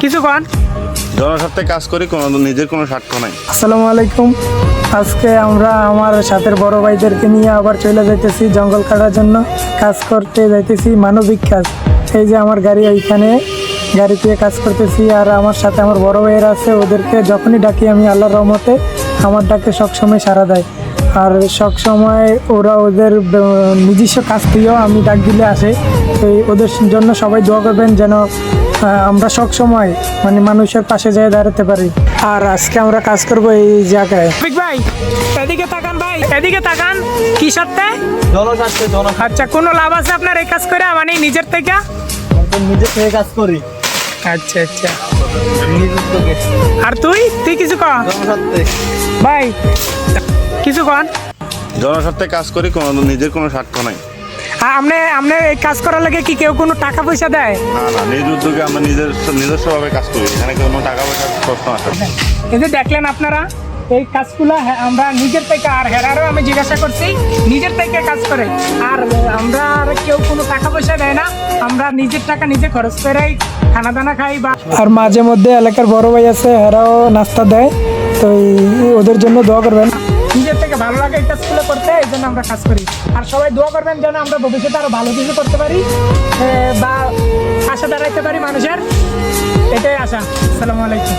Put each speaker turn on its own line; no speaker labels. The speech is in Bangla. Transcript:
কিছু কন।
জনস্বার্থে কাজ করি, কোনো নিজের কোনো স্বার্থ নাই।
আসসালামু আলাইকুম। আজকে আমরা আমার সাথের বড় ভাইদেরকে নিয়ে আবার চলে যাইতেছি জঙ্গল কাটার জন্য। কাজ করতে যাইতেছি, মানবিক কাজ। এই যে আমার গাড়ি ওইখানে, গাড়িতে কাজ করতেছি। আর আমার সাথে আমার বড় ভাইয়েরা আছে, ওদেরকে যখনই ডাকি আমি আল্লাহর রহমতে আমার ডাকে সবসময় সাড়া দেয়। আর সবসময় ওরা ওদের নিজস্ব কাজ দিয়েও আমি ডাক দিলে আসে। ওদের জন্য সবাই দোয়া করবেন যেন আমরা সব সময় মানে মানুষের পাশে যেয়ে দাঁড়াতে পারি। আর আজকে আমরা কাজ করব এই জায়গায়।
ভাই এদিকে তাকান, ভাই এদিকে তাকান। কি সত্যি?
জনস্বার্থে
আচ্ছা, কোনো লাভ আছে আপনার এই কাজ করে? মানে নিজের থেকে?
নিজের থেকে কাজ করি।
আচ্ছা আচ্ছা।
নিজ উদ্যোগে
আর তুই কিছু কর
জনস্বার্থে।
ভাই, কিছু কন।
জনস্বার্থে কাজ করি, কোনো নিজের কোনো স্বার্থ নাই।
আপনি এই কাজ করার লাগে কি কেউ কোনো টাকা পয়সা দেয়?
না না, নিজ উদ্যোগে আমরা নিজস্বভাবে কাজ করি, এখানে কোনো টাকা পয়সার প্রশ্ন আসে না।
এই যে দেখলেন আপনারা, এই কাজগুলো আমরা নিজের থেকে, আর হেরারও আমি জিজ্ঞাসা করছি, নিজের থেকে কাজ করে। আর আমরা আর কেউ কোনো টাকা পয়সা দেয় না, আমরা নিজের টাকা নিজে খরচ করেই খানা দানা খাই। বা
আর মাঝে মধ্যে এলাকার বড় ভাই আছে, এরাও নাস্তা দেয়। তো ওদের জন্য দোয়া করবেন।
নিজের থেকে ভালো লাগে এই কাজগুলো করতে, এই জন্য আমরা কাজ করি। আর সবাই দোয়া করবেন যেন আমরা ভবিষ্যতে আরো ভালো কিছু করতে পারি, বা পাশে দাঁড়াইতে পারি মানুষের। এটাই আশা। আসসালামু আলাইকুম।